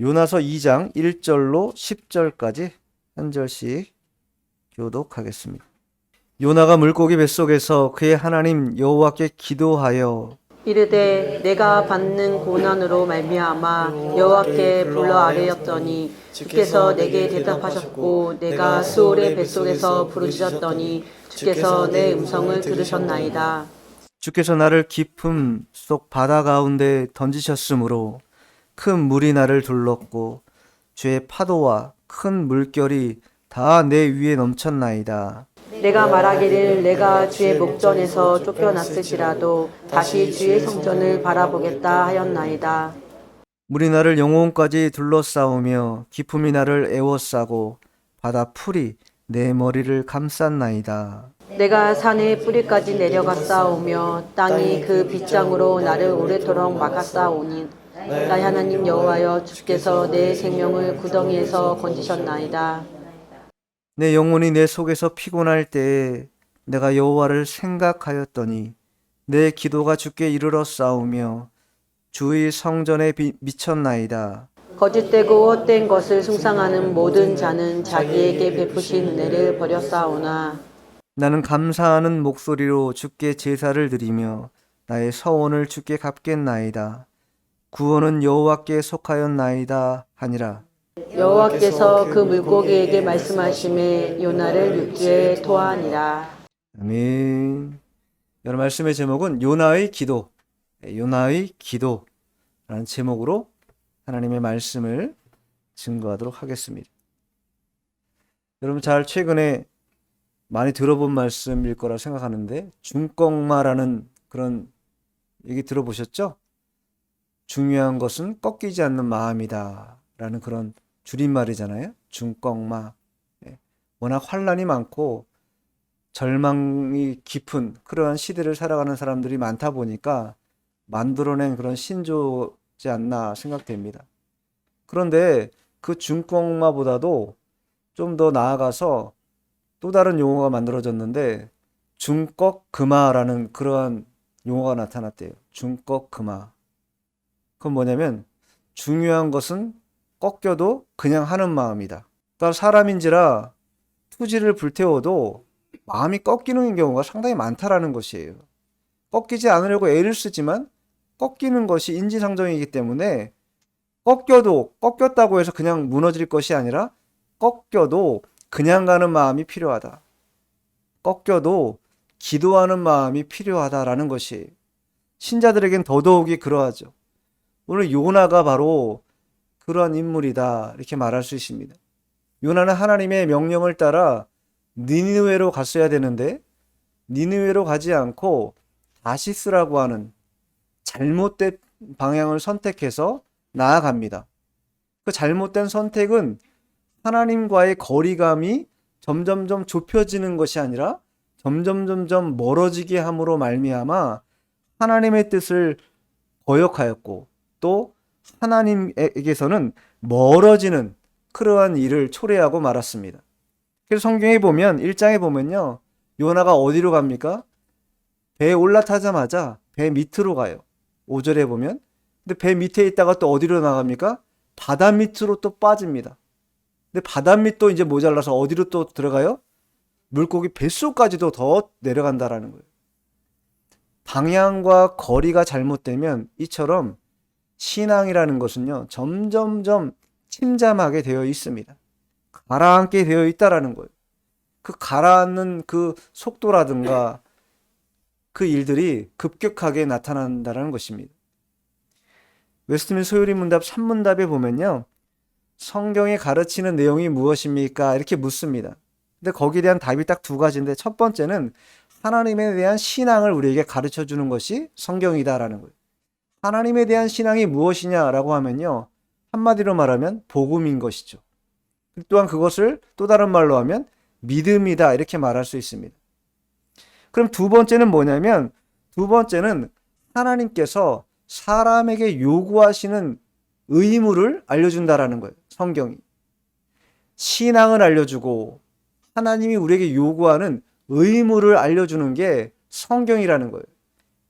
요나서 2장 1절로 10절까지 한 절씩 교독하겠습니다. 요나가 물고기 뱃속에서 그의 하나님 여호와께 기도하여 이르되 내가 받는 고난으로 말미암아 여호와께 불러 아뢰었더니 주께서 내게 대답하셨고 내가 스올의 뱃속에서 부르짖었더니 주께서 내 음성을 들으셨나이다. 주께서 나를 깊음 속 바다 가운데 던지셨으므로 큰 물이 나를 둘렀고 주의 파도와 큰 물결이 다 내 위에 넘쳤나이다. 내가 말하기를 내가 주의 목전에서 쫓겨났을지라도 다시 주의 성전을 바라보겠다 하였나이다. 물이 나를 영혼까지 둘러싸우며 기품이 나를 에워싸고 바다 풀이 내 머리를 감쌌나이다. 내가 산의 뿌리까지 내려가 싸우며 땅이 그 빗장으로 나를 오래도록 막아싸우니 나의 하나님 여호와여 주께서 내 생명을 구덩이에서 건지셨나이다. 내 영혼이 내 속에서 피곤할 때에 내가 여호와를 생각하였더니 내 기도가 주께 이르러 싸우며 주의 성전에 미쳤나이다. 거짓되고 헛된 것을 숭상하는 모든 자는 자기에게 베푸신 은혜를 버렸사오나 나는 감사하는 목소리로 주께 제사를 드리며 나의 서원을 주께 갚겠나이다. 구원은 여호와께 속하였나이다 하니라. 여호와께서 그 물고기에게 말씀하심에 요나를 육지에 토하니라. 아멘. 오늘 말씀의 제목은 요나의 기도, 요나의 기도라는 제목으로 하나님의 말씀을 증거하도록 하겠습니다. 여러분 잘 최근에 많이 들어본 말씀일 거라 생각하는데 중꺽마라는 그런 얘기 들어보셨죠? 중요한 것은 꺾이지 않는 마음이다 라는 그런 줄임말이잖아요. 중꺽마. 워낙 환란이 많고 절망이 깊은 그러한 시대를 살아가는 사람들이 많다 보니까 만들어낸 그런 신조지 않나 생각됩니다. 그런데 그 중꺽마보다도 좀 더 나아가서 또 다른 용어가 만들어졌는데 중꺽금화라는 그러한 용어가 나타났대요. 중꺽금화. 그건 뭐냐면 중요한 것은 꺾여도 그냥 하는 마음이다. 그러니까 사람인지라 투지를 불태워도 마음이 꺾이는 경우가 상당히 많다라는 것이에요. 꺾이지 않으려고 애를 쓰지만 꺾이는 것이 인지상정이기 때문에 꺾였다고 해서 그냥 무너질 것이 아니라 꺾여도 그냥 가는 마음이 필요하다. 꺾여도 기도하는 마음이 필요하다라는 것이 신자들에겐 더더욱이 그러하죠. 오늘 요나가 바로 그러한 인물이다 이렇게 말할 수 있습니다. 요나는 하나님의 명령을 따라 니느웨로 갔어야 되는데 니느웨로 가지 않고 다시스라고 하는 잘못된 방향을 선택해서 나아갑니다. 그 잘못된 선택은 하나님과의 거리감이 점점점 좁혀지는 것이 아니라 점점 멀어지게 함으로 말미암아 하나님의 뜻을 거역하였고 또 하나님에게서는 멀어지는 그러한 일을 초래하고 말았습니다. 그래서 성경에 보면 1장에 보면요. 요나가 어디로 갑니까? 배에 올라타자마자 배 밑으로 가요. 5절에 보면. 근데 배 밑에 있다가 또 어디로 나갑니까? 바다 밑으로 또 빠집니다. 근데 바다 밑도 이제 모자라서 어디로 또 들어가요? 물고기 뱃속까지도 더 내려간다라는 거예요. 방향과 거리가 잘못되면 이처럼 신앙이라는 것은요, 점점점 침잠하게 되어 있습니다. 가라앉게 되어 있다라는 거예요. 그 가라앉는 그 속도라든가 그 일들이 급격하게 나타난다는 것입니다. 웨스트민스터 소요리문답 3문답에 보면요. 성경에 가르치는 내용이 무엇입니까? 이렇게 묻습니다. 근데 거기에 대한 답이 딱 두 가지인데 첫 번째는 하나님에 대한 신앙을 우리에게 가르쳐 주는 것이 성경이다라는 거예요. 하나님에 대한 신앙이 무엇이냐라고 하면요. 한마디로 말하면 복음인 것이죠. 또한 그것을 또 다른 말로 하면 믿음이다 이렇게 말할 수 있습니다. 그럼 두 번째는 뭐냐면 두 번째는 하나님께서 사람에게 요구하시는 의무를 알려준다라는 거예요. 성경이. 신앙을 알려주고 하나님이 우리에게 요구하는 의무를 알려주는 게 성경이라는 거예요.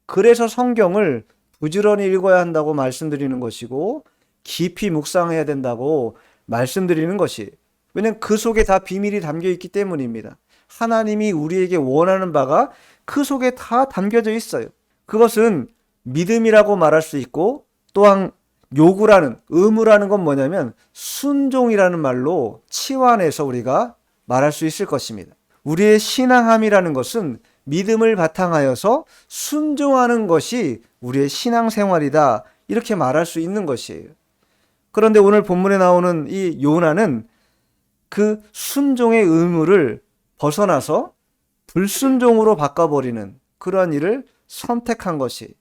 그래서 성경을 부지런히 읽어야 한다고 말씀드리는 것이고 깊이 묵상해야 된다고 말씀드리는 것이, 왜냐하면 그 속에 다 비밀이 담겨 있기 때문입니다. 하나님이 우리에게 원하는 바가 그 속에 다 담겨져 있어요. 그것은 믿음이라고 말할 수 있고, 또한 요구라는, 의무라는 건 뭐냐면 순종이라는 말로 치환해서 우리가 말할 수 있을 것입니다. 우리의 신앙함이라는 것은 믿음을 바탕하여서 순종하는 것이 우리의 신앙생활이다, 이렇게 말할 수 있는 것이에요. 그런데 오늘 본문에 나오는 이 요나는 그 순종의 의무를 벗어나서 불순종으로 바꿔버리는 그러한 일을 선택한 것이,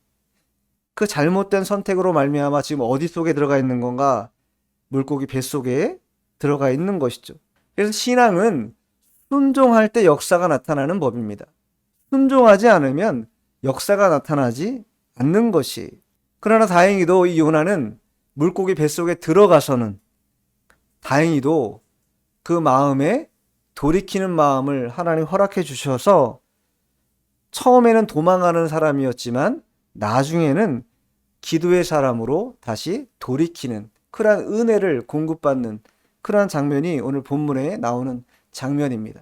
그 잘못된 선택으로 말미암아 지금 어디 속에 들어가 있는 건가? 물고기 뱃속에 들어가 있는 것이죠. 그래서 신앙은 순종할 때 역사가 나타나는 법입니다. 순종하지 않으면 역사가 나타나지 않는 것이. 그러나 다행히도 이 요나는 물고기 뱃속에 들어가서는 다행히도 그 마음에 돌이키는 마음을 하나님 허락해 주셔서 처음에는 도망가는 사람이었지만 나중에는 기도의 사람으로 다시 돌이키는 그러한 은혜를 공급받는 그러한 장면이 오늘 본문에 나오는 장면입니다.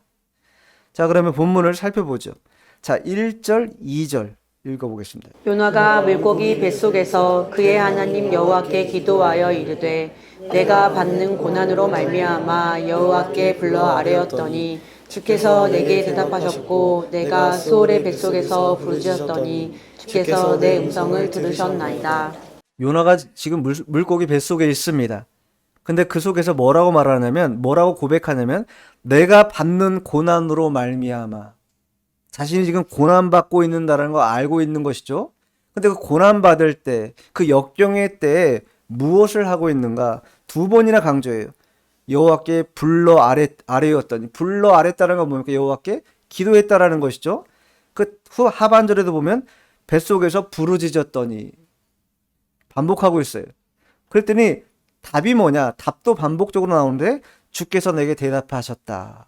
자, 그러면 본문을 살펴보죠. 자, 1절, 2절 읽어보겠습니다. 요나가 물고기 뱃속에서 그의 하나님 여호와께 기도하여 이르되 내가 받는 고난으로 말미암아 여호와께 불러 아뢰었더니 주께서 내게 대답하셨고 내가 수올의 뱃속에서 부르짖었더니 주께서 내 음성을 들으셨나이다. 요나가 지금 물고기 뱃속에 있습니다. 근데 그 속에서 뭐라고 말하냐면, 뭐라고 고백하냐면, 내가 받는 고난으로 말미암아. 자신이 지금 고난받고 있는다는 걸 알고 있는 것이죠. 근데 그 고난받을 때, 그 역경의 때에 무엇을 하고 있는가? 두 번이나 강조해요. 여호와께 불러 아뢰었더니, 불러 아뢰었다는 건 뭡니까? 여호와께 기도했다라는 것이죠. 그 후 하반절에도 보면 뱃속에서 부르짖었더니 반복하고 있어요. 그랬더니 답이 뭐냐? 답도 반복적으로 나오는데 주께서 내게 대답하셨다.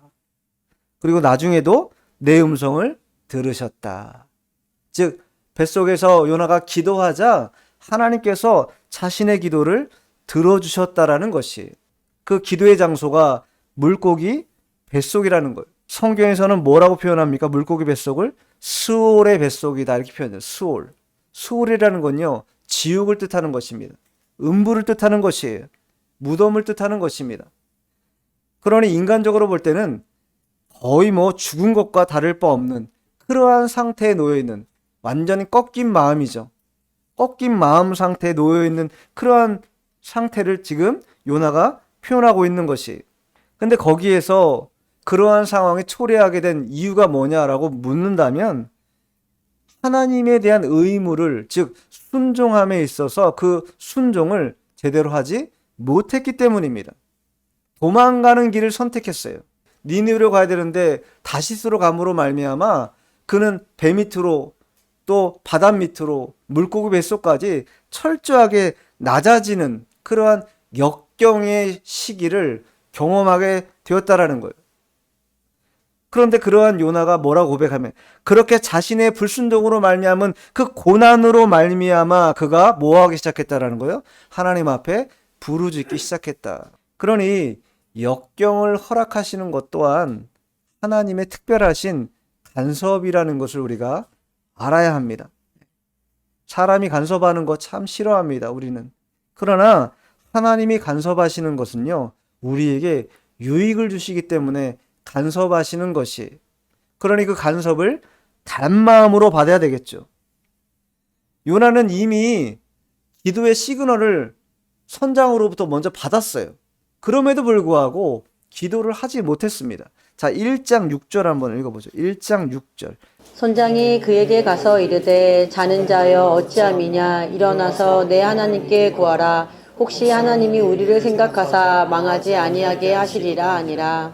그리고 나중에도 내 음성을 들으셨다. 즉 뱃속에서 요나가 기도하자 하나님께서 자신의 기도를 들어주셨다라는 것이, 그 기도의 장소가 물고기 뱃속이라는 거예요. 성경에서는 뭐라고 표현합니까? 물고기 뱃속을 스올의 뱃속이다 이렇게 표현해요. 스올. 스올이라는 건요, 지옥을 뜻하는 것입니다. 음부를 뜻하는 것이에요. 무덤을 뜻하는 것입니다. 그러니 인간적으로 볼 때는 거의 죽은 것과 다를 바 없는 그러한 상태에 놓여 있는, 완전히 꺾인 마음이죠. 꺾인 마음 상태에 놓여 있는 그러한 상태를 지금 요나가 표현하고 있는 것이. 근데 거기에서 그러한 상황에 초래하게 된 이유가 뭐냐라고 묻는다면, 하나님에 대한 의무를, 즉 순종함에 있어서 그 순종을 제대로 하지 못했기 때문입니다. 도망가는 길을 선택했어요. 니느웨로 가야 되는데 다시스로 감으로 말미암아 그는 배 밑으로 또 바다 밑으로 물고기 뱃속까지 철저하게 낮아지는 그러한 역경의 시기를 경험하게 되었다라는 거예요. 그런데 그러한 요나가 뭐라고 고백하면, 그렇게 자신의 불순종으로 말미암은 그 고난으로 말미암아 그가 뭐하기 시작했다라는 거예요? 하나님 앞에 부르짖기 시작했다. 그러니 역경을 허락하시는 것 또한 하나님의 특별하신 간섭이라는 것을 우리가 알아야 합니다. 사람이 간섭하는 거 참 싫어합니다, 우리는. 그러나 하나님이 간섭하시는 것은요, 우리에게 유익을 주시기 때문에 간섭하시는 것이, 그러니 그 간섭을 단마음으로 받아야 되겠죠. 요나는 이미 기도의 시그널을 선장으로부터 먼저 받았어요. 그럼에도 불구하고 기도를 하지 못했습니다. 자, 1장 6절 한번 읽어보죠. 1장 6절. 선장이 그에게 가서 이르되 자는 자여 어찌함이냐 일어나서 내 하나님께 구하라 혹시 하나님이 우리를 생각하사 망하지 아니하게 하시리라 아니라.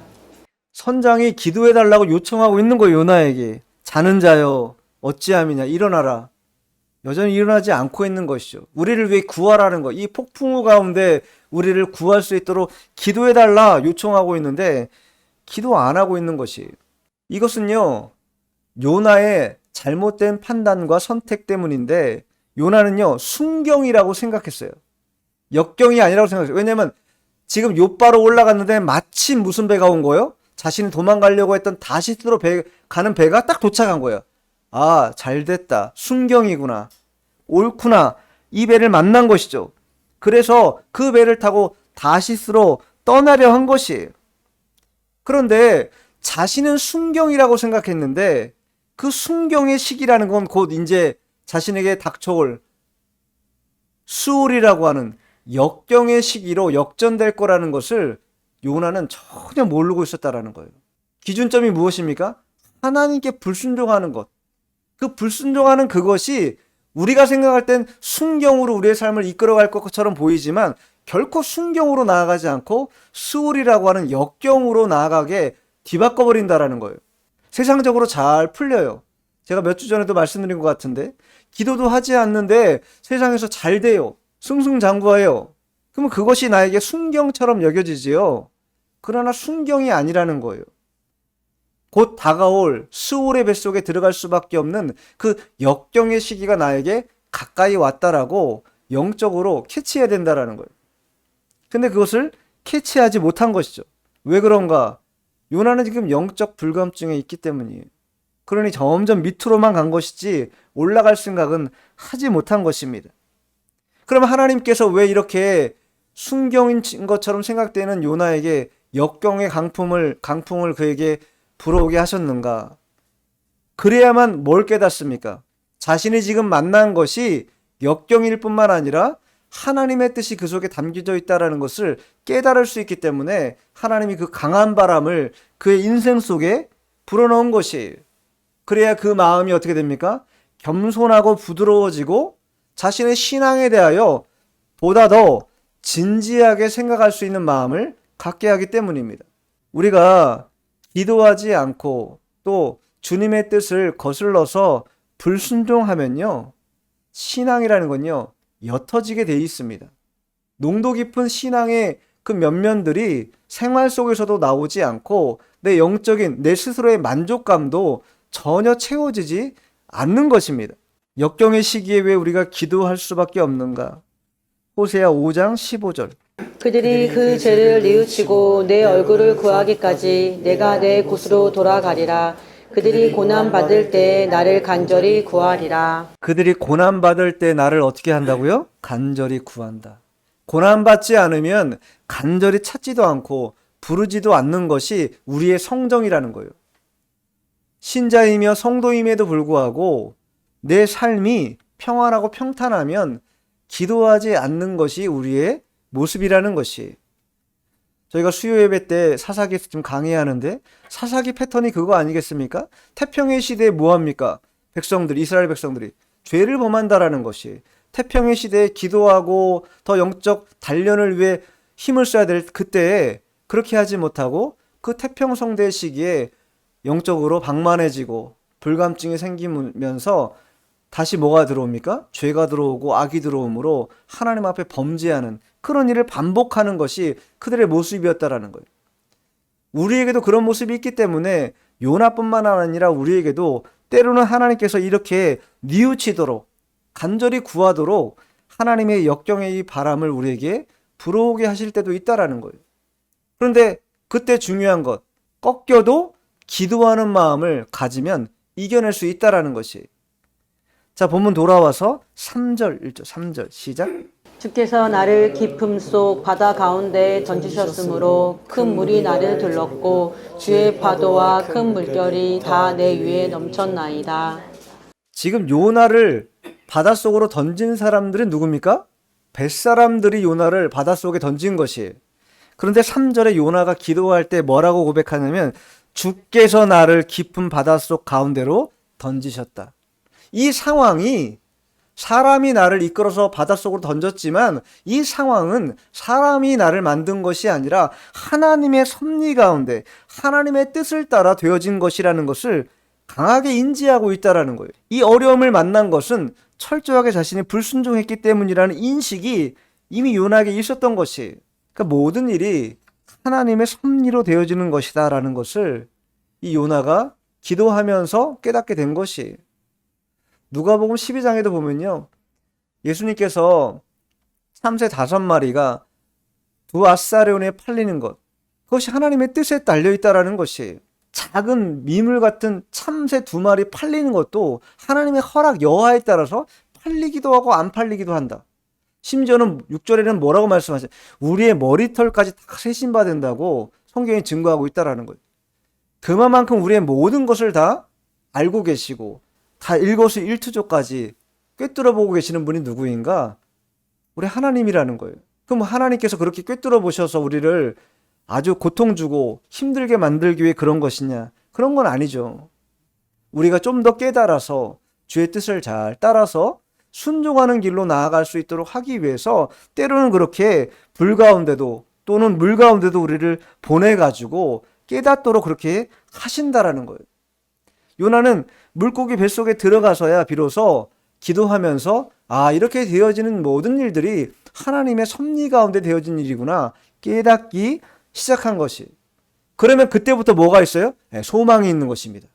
선장이 기도해달라고 요청하고 있는 거예요, 요나에게. 자는 자여 어찌함이냐, 일어나라. 여전히 일어나지 않고 있는 것이죠. 우리를 위해 구하라는 거, 이 폭풍우 가운데 우리를 구할 수 있도록 기도해달라 요청하고 있는데 기도 안 하고 있는 것이, 이것은요 요나의 잘못된 판단과 선택 때문인데, 요나는요 순경이라고 생각했어요. 역경이 아니라고 생각해요. 왜냐면 지금 욥바로 올라갔는데 마침 무슨 배가 온 거예요? 자신이 도망가려고 했던 다시스로 가는 배가 딱 도착한 거예요. 아, 잘 됐다. 순경이구나. 옳구나. 이 배를 만난 것이죠. 그래서 그 배를 타고 다시스로 떠나려 한 것이에요. 그런데 자신은 순경이라고 생각했는데 그 순경의 시기라는 건 곧 이제 자신에게 닥쳐올 수울이라고 하는 역경의 시기로 역전될 거라는 것을 요나는 전혀 모르고 있었다라는 거예요. 기준점이 무엇입니까? 하나님께 불순종하는 것. 그 불순종하는 그것이 우리가 생각할 땐 순경으로 우리의 삶을 이끌어갈 것처럼 보이지만 결코 순경으로 나아가지 않고 수울이라고 하는 역경으로 나아가게 뒤바꿔 버린다라는 거예요. 세상적으로 잘 풀려요. 제가 몇 주 전에도 말씀드린 것 같은데 기도도 하지 않는데 세상에서 잘 돼요. 승승장구해요. 그러면 그것이 나에게 순경처럼 여겨지지요. 그러나 순경이 아니라는 거예요. 곧 다가올 수울의 뱃속에 들어갈 수밖에 없는 그 역경의 시기가 나에게 가까이 왔다라고 영적으로 캐치해야 된다라는 거예요. 근데 그것을 캐치하지 못한 것이죠. 왜 그런가? 요나는 지금 영적 불감증에 있기 때문이에요. 그러니 점점 밑으로만 간 것이지 올라갈 생각은 하지 못한 것입니다. 그럼 하나님께서 왜 이렇게 순경인 것처럼 생각되는 요나에게 역경의 강풍을 그에게 불어오게 하셨는가? 그래야만 뭘 깨닫습니까? 자신이 지금 만난 것이 역경일 뿐만 아니라 하나님의 뜻이 그 속에 담겨져 있다는 것을 깨달을 수 있기 때문에 하나님이 그 강한 바람을 그의 인생 속에 불어넣은 것이에요. 그래야 그 마음이 어떻게 됩니까? 겸손하고 부드러워지고 자신의 신앙에 대하여 보다 더 진지하게 생각할 수 있는 마음을 갖게 하기 때문입니다. 우리가 기도하지 않고 또 주님의 뜻을 거슬러서 불순종하면요, 신앙이라는 건요 옅어지게 돼 있습니다. 농도 깊은 신앙의 그 면면들이 생활 속에서도 나오지 않고 내 영적인 내 스스로의 만족감도 전혀 채워지지 않는 것입니다. 역경의 시기에 왜 우리가 기도할 수밖에 없는가? 호세아 5장 15절. 그들이 그 죄를 뉘우치고 내 얼굴을 구하기까지 내가 내 곳으로 돌아가리라. 그들이 고난받을 때 나를 간절히 구하리라. 그들이 고난받을 때 나를 어떻게 한다고요? 간절히 구한다. 고난받지 않으면 간절히 찾지도 않고 부르지도 않는 것이 우리의 성정이라는 거예요. 신자이며 성도임에도 불구하고 내 삶이 평안하고 평탄하면 기도하지 않는 것이 우리의 모습이라는 것이. 저희가 수요 예배 때 사사기에서 좀 강의하는데 사사기 패턴이 그거 아니겠습니까? 태평의 시대에 뭐합니까? 이스라엘 백성들이 죄를 범한다라는 것이. 태평의 시대에 기도하고 더 영적 단련을 위해 힘을 써야 될 그때에 그렇게 하지 못하고 그 태평성대 시기에 영적으로 방만해지고 불감증이 생기면서 다시 뭐가 들어옵니까? 죄가 들어오고 악이 들어오므로 하나님 앞에 범죄하는 그런 일을 반복하는 것이 그들의 모습이었다라는 거예요. 우리에게도 그런 모습이 있기 때문에 요나뿐만 아니라 우리에게도 때로는 하나님께서 이렇게 뉘우치도록 간절히 구하도록 하나님의 역경의 이 바람을 우리에게 불어오게 하실 때도 있다라는 거예요. 그런데 그때 중요한 것, 꺾여도 기도하는 마음을 가지면 이겨낼 수 있다라는 것이. 자, 본문 돌아와서 3절 읽죠. 3절 시작. 주께서 나를 깊음 속 바다 가운데 던지셨으므로 큰 물이 나를 들렀고 주의 파도와 큰 물결이 다 내 위에 넘쳤나이다. 지금 요나를 바닷속으로 던진 사람들은 누굽니까? 뱃사람들이 요나를 바닷속에 던진 것이에요. 그런데 3절에 요나가 기도할 때 뭐라고 고백하냐면 주께서 나를 깊은 바닷속 가운데로 던지셨다. 이 상황이 사람이 나를 이끌어서 바닷속으로 던졌지만 이 상황은 사람이 나를 만든 것이 아니라 하나님의 섭리 가운데 하나님의 뜻을 따라 되어진 것이라는 것을 강하게 인지하고 있다라는 거예요. 이 어려움을 만난 것은 철저하게 자신이 불순종했기 때문이라는 인식이 이미 요나에게 있었던 것이. 그러니까 모든 일이 하나님의 섭리로 되어지는 것이다라는 것을 이 요나가 기도하면서 깨닫게 된 것이. 누가복음 12장에도 보면요, 예수님께서 참새 5마리가 두 아사레온에 팔리는 것, 그것이 하나님의 뜻에 달려있다라는 것이, 작은 미물 같은 참새 2마리 팔리는 것도 하나님의 허락 여하에 따라서 팔리기도 하고 안 팔리기도 한다. 심지어는 6절에는 뭐라고 말씀하세요? 우리의 머리털까지 다 세신받는다고 성경이 증거하고 있다라는 거예요. 그만큼 우리의 모든 것을 다 알고 계시고 다 일거수일투족까지 꿰뚫어 보고 계시는 분이 누구인가? 우리 하나님이라는 거예요. 그럼 하나님께서 그렇게 꿰뚫어 보셔서 우리를 아주 고통 주고 힘들게 만들기 위해 그런 것이냐? 그런 건 아니죠. 우리가 좀 더 깨달아서 주의 뜻을 잘 따라서 순종하는 길로 나아갈 수 있도록 하기 위해서 때로는 그렇게 불 가운데도 또는 물 가운데도 우리를 보내가지고 깨닫도록 그렇게 하신다라는 거예요. 요나는 물고기 뱃속에 들어가서야 비로소 기도하면서 이렇게 되어지는 모든 일들이 하나님의 섭리 가운데 되어진 일이구나 깨닫기 시작한 것이. 그러면 그때부터 뭐가 있어요? 소망이 있는 것입니다.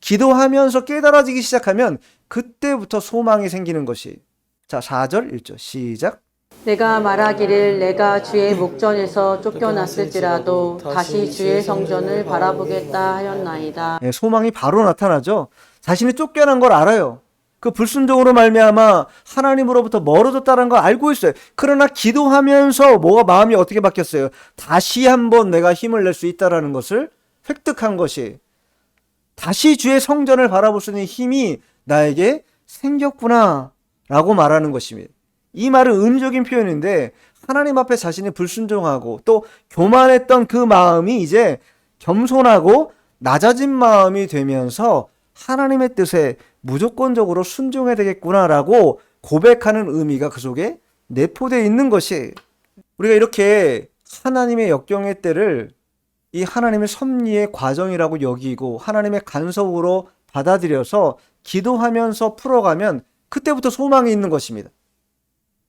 기도하면서 깨달아지기 시작하면 그때부터 소망이 생기는 것이. 자, 4절 1절 시작. 내가 말하기를 내가 주의 목전에서 쫓겨났을지라도 다시 주의 성전을 바라보겠다 하였나이다. 소망이 바로 나타나죠. 자신이 쫓겨난 걸 알아요. 그 불순종으로 말미암아 하나님으로부터 멀어졌다는 걸 알고 있어요. 그러나 기도하면서 마음이 어떻게 바뀌었어요? 다시 한번 내가 힘을 낼 수 있다라는 것을 획득한 것이, 다시 주의 성전을 바라볼 수 있는 힘이 나에게 생겼구나 라고 말하는 것입니다. 이 말은 은유적인 표현인데 하나님 앞에 자신이 불순종하고 또 교만했던 그 마음이 이제 겸손하고 낮아진 마음이 되면서 하나님의 뜻에 무조건적으로 순종해야 되겠구나라고 고백하는 의미가 그 속에 내포되어 있는 것이, 우리가 이렇게 하나님의 역경의 때를 이 하나님의 섭리의 과정이라고 여기고 하나님의 간섭으로 받아들여서 기도하면서 풀어가면 그때부터 소망이 있는 것입니다.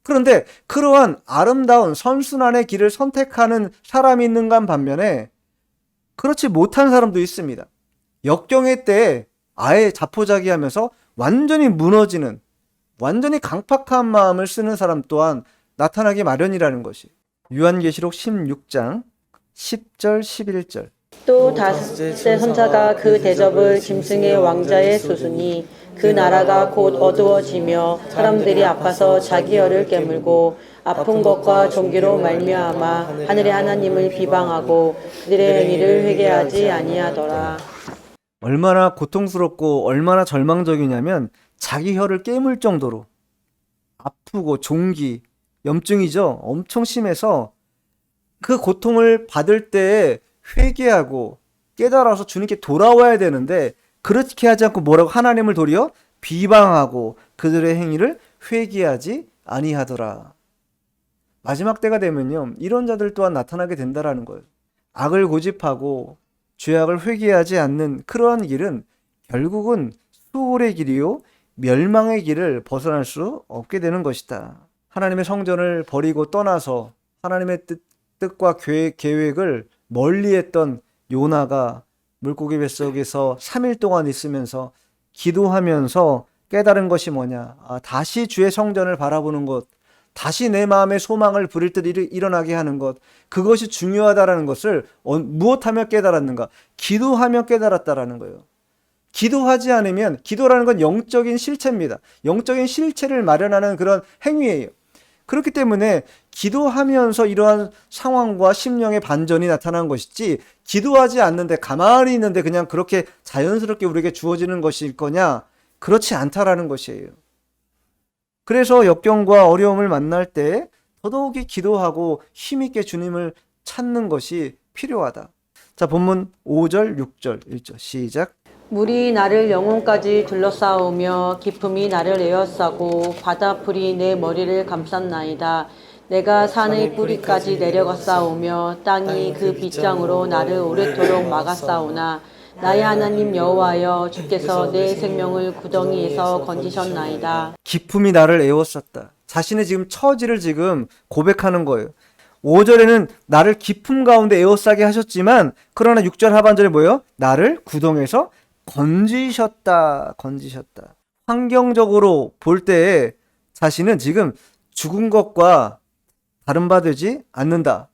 그런데 그러한 아름다운 선순환의 길을 선택하는 사람이 있는가 반면에 그렇지 못한 사람도 있습니다. 역경의 때에 아예 자포자기하면서 완전히 무너지는, 완전히 강팍한 마음을 쓰는 사람 또한 나타나기 마련이라는 것이. 요한계시록 16장 10절 11절. 또 다섯째 선자가 그 대접을 짐승의 왕자의 수순이 그 나라가 곧 어두워지며 사람들이 아파서 자기 혀를 깨물고 아픈 것과 종기로 말미암아 하늘의 하나님을 비방하고 그들의 행위를 회개하지 아니하더라. 얼마나 고통스럽고 얼마나 절망적이냐면 자기 혀를 깨물 정도로 아프고 종기, 염증이죠. 엄청 심해서 그 고통을 받을 때 회개하고 깨달아서 주님께 돌아와야 되는데 그렇게 하지 않고 뭐라고 하나님을 도리어 비방하고 그들의 행위를 회개하지 아니하더라. 마지막 때가 되면요, 이런 자들 또한 나타나게 된다라는 거예요. 악을 고집하고 죄악을 회개하지 않는 그러한 길은 결국은 수월의 길이요 멸망의 길을 벗어날 수 없게 되는 것이다. 하나님의 성전을 버리고 떠나서 하나님의 뜻과 계획을 멀리했던 요나가 물고기 뱃속에서 3일 동안 있으면서 기도하면서 깨달은 것이 뭐냐? 다시 주의 성전을 바라보는 것, 다시 내 마음의 소망을 부릴 듯 일어나게 하는 것, 그것이 중요하다라는 것을 무엇하며 깨달았는가? 기도하며 깨달았다라는 거예요. 기도하지 않으면, 기도라는 건 영적인 실체입니다. 영적인 실체를 마련하는 그런 행위예요. 그렇기 때문에 기도하면서 이러한 상황과 심령의 반전이 나타난 것이지, 기도하지 않는데 가만히 있는데 그냥 그렇게 자연스럽게 우리에게 주어지는 것일 거냐? 그렇지 않다라는 것이에요. 그래서 역경과 어려움을 만날 때 더더욱이 기도하고 힘있게 주님을 찾는 것이 필요하다. 자, 본문 5절, 6절, 1절 시작. 물이 나를 영혼까지 둘러싸우며 기품이 나를 에워싸고 바다풀이 내 머리를 감쌌나이다. 내가 산의 뿌리까지 내려갔사오며 땅이 그 빗장으로 나를 오래도록 막았사오나 나의 하나님 여호와여 주께서 내 생명을 구덩이에서 건지셨나이다. 기품이 나를 에워쌌다. 자신의 지금 처지를 지금 고백하는 거예요. 5절에는 나를 기품 가운데 에워싸게 하셨지만, 그러나 6절 하반절에 뭐예요? 나를 구덩이에서 건지셨다. 환경적으로 볼 때에 자신은 지금 죽은 것과 다른 바 되지 않는다.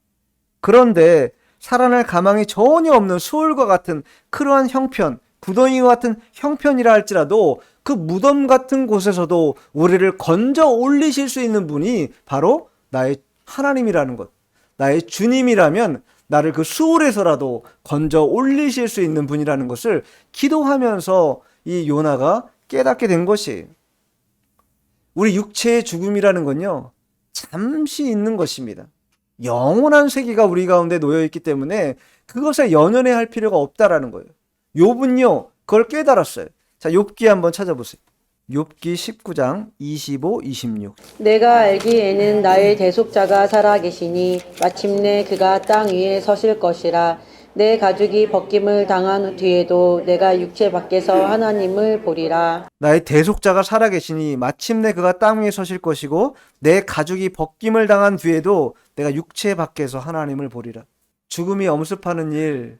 그런데 살아날 가망이 전혀 없는 수월과 같은 그러한 형편, 구덩이와 같은 형편이라 할지라도 그 무덤 같은 곳에서도 우리를 건져 올리실 수 있는 분이 바로 나의 하나님이라는 것. 나의 주님이라면 나를 그 수월에서라도 건져 올리실 수 있는 분이라는 것을 기도하면서 이 요나가 깨닫게 된 것이, 우리 육체의 죽음이라는 건요, 잠시 있는 것입니다. 영원한 세계가 우리 가운데 놓여 있기 때문에 그것에 연연해 할 필요가 없다라는 거예요. 욥은요, 그걸 깨달았어요. 자, 욥기 한번 찾아보세요. 욥기 19장 25, 26. 내가 알기에는 나의 대속자가 살아계시니 마침내 그가 땅 위에 서실 것이라. 내 가죽이 벗김을 당한 뒤에도 내가 육체 밖에서 하나님을 보리라. 나의 대속자가 살아계시니 마침내 그가 땅 위에 서실 것이고 내 가죽이 벗김을 당한 뒤에도 내가 육체 밖에서 하나님을 보리라. 죽음이 엄습하는 일,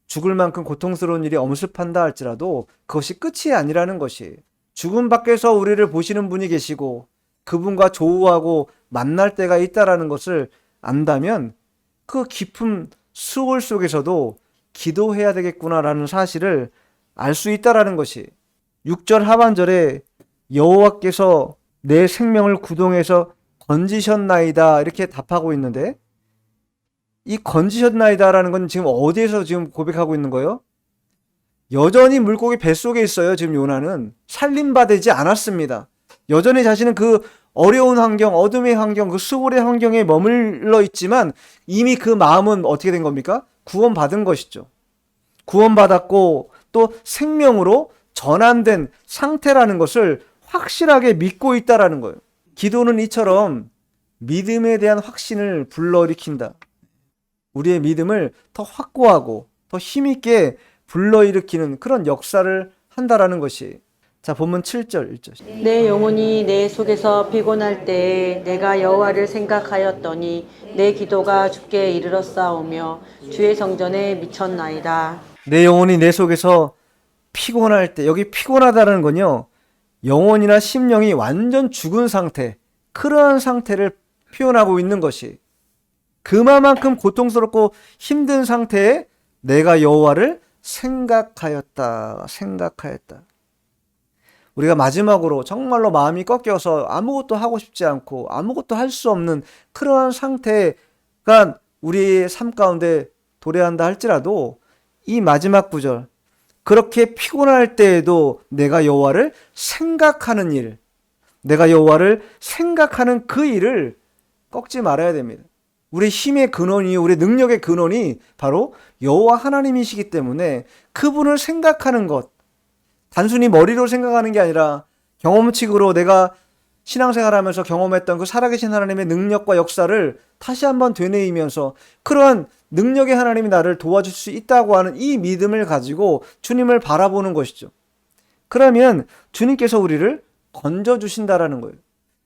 죽을 만큼 고통스러운 일이 엄습한다 할지라도 그것이 끝이 아니라는 것이, 죽음 밖에서 우리를 보시는 분이 계시고 그분과 조우하고 만날 때가 있다라는 것을 안다면 그 깊은 수월 속에서도 기도해야 되겠구나라는 사실을 알 수 있다라는 것이, 6절 하반절에 여호와께서 내 생명을 구덩이에서 건지셨나이다 이렇게 답하고 있는데, 이 건지셨나이다라는 건 지금 어디에서 지금 고백하고 있는 거예요? 여전히 물고기 뱃속에 있어요. 지금 요나는 살림받지 않았습니다. 여전히 자신은 그 어려운 환경, 어둠의 환경, 그 수월의 환경에 머물러 있지만 이미 그 마음은 어떻게 된 겁니까? 구원받은 것이죠. 구원받았고 또 생명으로 전환된 상태라는 것을 확실하게 믿고 있다라는 거예요. 기도는 이처럼 믿음에 대한 확신을 불러일으킨다. 우리의 믿음을 더 확고하고 더 힘있게 불러일으키는 그런 역사를 한다라는 것이, 자, 본문 7절 1절. 내 영혼이 내 속에서 피곤할 때에 내가 여호와를 생각하였더니 내 기도가 주께 이르렀사오며 주의 성전에 미쳤나이다. 내 영혼이 내 속에서 피곤할 때, 여기 피곤하다는 건요, 영혼이나 심령이 완전 죽은 상태, 그러한 상태를 표현하고 있는 것이, 그만큼 고통스럽고 힘든 상태에 내가 여호와를 생각하였다. 우리가 마지막으로 정말로 마음이 꺾여서 아무것도 하고 싶지 않고 아무것도 할 수 없는 그러한 상태가 우리의 삶 가운데 도래한다 할지라도 이 마지막 구절, 그렇게 피곤할 때에도 내가 여호와를 생각하는 일, 내가 여호와를 생각하는 그 일을 꺾지 말아야 됩니다. 우리 힘의 근원이, 우리 능력의 근원이 바로 여호와 하나님이시기 때문에 그분을 생각하는 것, 단순히 머리로 생각하는 게 아니라 경험칙으로 내가 신앙생활하면서 경험했던 그 살아계신 하나님의 능력과 역사를 다시 한번 되뇌이면서 그러한 능력의 하나님이 나를 도와줄 수 있다고 하는 이 믿음을 가지고 주님을 바라보는 것이죠. 그러면 주님께서 우리를 건져주신다라는 거예요.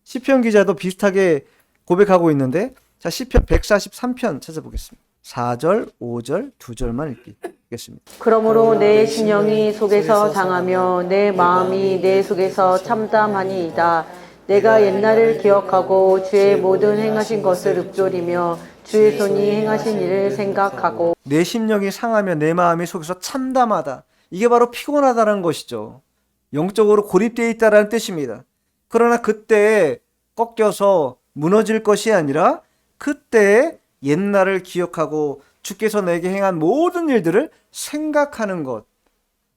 시편 기자도 비슷하게 고백하고 있는데, 자, 시편 143편 찾아보겠습니다. 4절, 5절, 2절만 읽겠습니다. 그러므로 내 신령이 속에서 상하며 내 마음이 내 속에서 참담하니이다. 내가 옛날을 기억하고 주의 모든 행하신 것을 읊조리며 주의 손이 행하신 일을 생각하고. 내 심령이 상하며 내 마음이 속에서 참담하다. 이게 바로 피곤하다는 것이죠. 영적으로 고립되어 있다는 뜻입니다. 그러나 그때 꺾여서 무너질 것이 아니라 그때 옛날을 기억하고 주께서 내게 행한 모든 일들을 생각하는 것,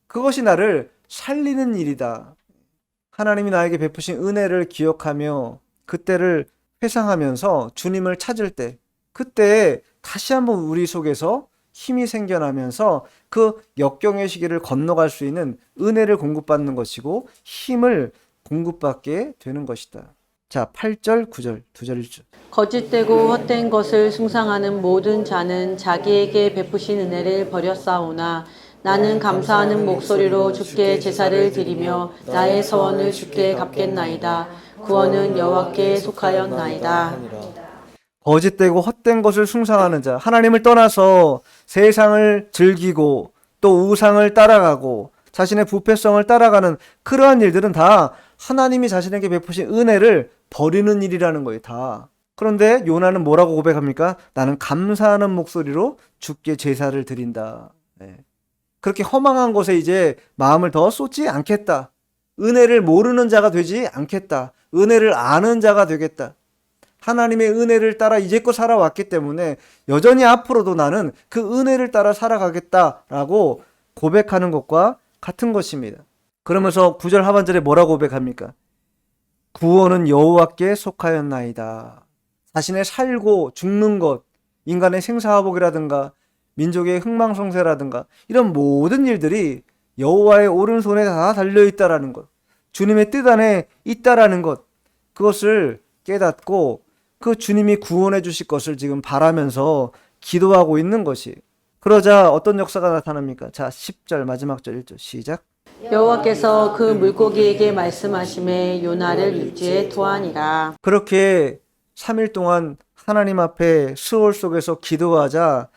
그것이 나를 살리는 일이다. 하나님이 나에게 베푸신 은혜를 기억하며 그때를 회상하면서 주님을 찾을 때, 그때 다시 한번 우리 속에서 힘이 생겨나면서 그 역경의 시기를 건너갈 수 있는 은혜를 공급받는 것이고 힘을 공급받게 되는 것이다. 자, 8절, 9절, 2절, 1절. 거짓되고 헛된 것을 숭상하는 모든 자는 자기에게 베푸신 은혜를 버렸사오나 나는 감사하는 목소리로 주께 제사를 드리며 나의 서원을 주께 갚겠나이다. 구원은 여호와께 속하였나이다. 거짓되고 헛된 것을 숭상하는 자, 하나님을 떠나서 세상을 즐기고 또 우상을 따라가고 자신의 부패성을 따라가는 그러한 일들은 다 하나님이 자신에게 베푸신 은혜를 버리는 일이라는 거예요, 다. 그런데 요나는 뭐라고 고백합니까? 나는 감사하는 목소리로 주께 제사를 드린다. 네. 그렇게 허망한 곳에 이제 마음을 더 쏟지 않겠다. 은혜를 모르는 자가 되지 않겠다. 은혜를 아는 자가 되겠다. 하나님의 은혜를 따라 이제껏 살아왔기 때문에 여전히 앞으로도 나는 그 은혜를 따라 살아가겠다라고 고백하는 것과 같은 것입니다. 그러면서 9절 하반절에 뭐라고 고백합니까? 구원은 여호와께 속하였나이다. 자신의 살고 죽는 것, 인간의 생사화복이라든가 민족의 흥망성쇠라든가 이런 모든 일들이 여호와의 오른손에 다 달려있다라는 것, 주님의 뜻 안에 있다라는 것, 그것을 깨닫고 그 주님이 구원해 주실 것을 지금 바라면서 기도하고 있는 것이. 그러자 어떤 역사가 나타납니까? 자, 10절 마지막 절 1절 시작. 여호와께서 그 물고기에게 말씀하심에 요나를 육지에 투하니라. 그렇게 3일 동안 하나님 앞에 수월 속에서 기도하자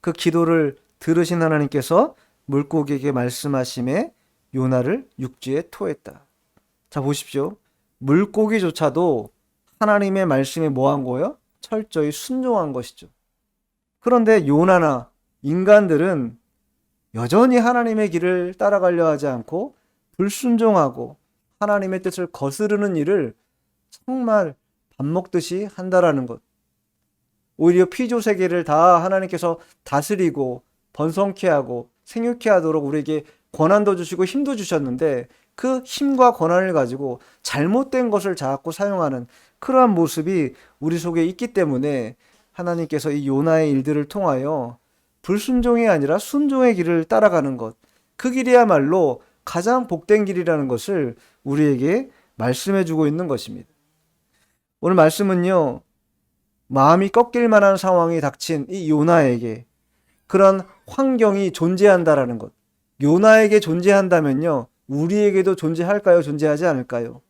그 기도를 들으신 하나님께서 물고기에게 말씀하심에 요나를 육지에 토했다. 자, 보십시오. 물고기조차도 하나님의 말씀에 뭐한 거예요? 철저히 순종한 것이죠. 그런데 요나나 인간들은 여전히 하나님의 길을 따라가려 하지 않고 불순종하고 하나님의 뜻을 거스르는 일을 정말 밥 먹듯이 한다라는 것. 오히려 피조 세계를 다 하나님께서 다스리고 번성케 하고 생육케 하도록 우리에게 권한도 주시고 힘도 주셨는데 그 힘과 권한을 가지고 잘못된 것을 자꾸 사용하는 그러한 모습이 우리 속에 있기 때문에 하나님께서 이 요나의 일들을 통하여 불순종이 아니라 순종의 길을 따라가는 것, 그 길이야말로 가장 복된 길이라는 것을 우리에게 말씀해 주고 있는 것입니다. 오늘 말씀은요, 마음이 꺾일 만한 상황이 닥친 이 요나에게 그런 환경이 존재한다라는 것. 요나에게 존재한다면요, 우리에게도 존재할까요? 존재하지 않을까요?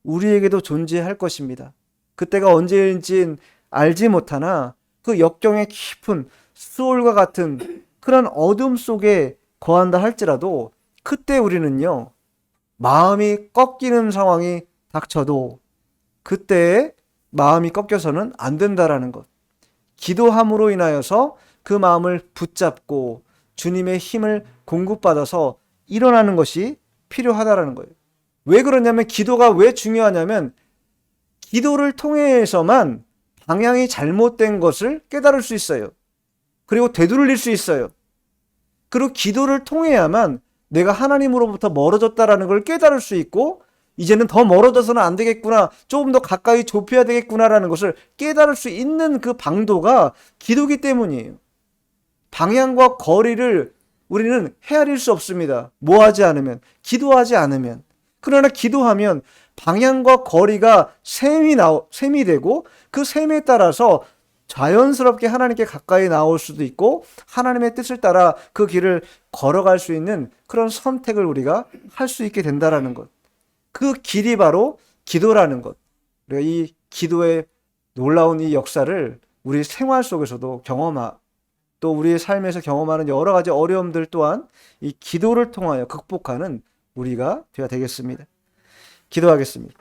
우리에게도 존재할 것입니다. 그때가 언제인지는 알지 못하나 그 역경의 깊은 수월과 같은 그런 어둠 속에 거한다 할지라도 그때 우리는요, 마음이 꺾이는 상황이 닥쳐도 그때에 마음이 꺾여서는 안 된다라는 것. 기도함으로 인하여서 그 마음을 붙잡고 주님의 힘을 공급받아서 일어나는 것이 필요하다라는 거예요. 왜 그러냐면 기도가 왜 중요하냐면 기도를 통해서만 방향이 잘못된 것을 깨달을 수 있어요. 그리고 되돌릴 수 있어요. 그리고 기도를 통해야만 내가 하나님으로부터 멀어졌다라는 걸 깨달을 수 있고 이제는 더 멀어져서는 안 되겠구나, 조금 더 가까이 좁혀야 되겠구나라는 것을 깨달을 수 있는 그 방도가 기도기 때문이에요. 방향과 거리를 우리는 헤아릴 수 없습니다. 뭐 하지 않으면, 기도하지 않으면. 그러나 기도하면 방향과 거리가 셈이 되고 그 셈에 따라서 자연스럽게 하나님께 가까이 나올 수도 있고 하나님의 뜻을 따라 그 길을 걸어갈 수 있는 그런 선택을 우리가 할 수 있게 된다라는 것. 그 길이 바로 기도라는 것. 우리가 이 기도의 놀라운 이 역사를 우리 생활 속에서도 또 우리의 삶에서 경험하는 여러 가지 어려움들 또한 이 기도를 통하여 극복하는 우리가 되어야 되겠습니다. 기도하겠습니다.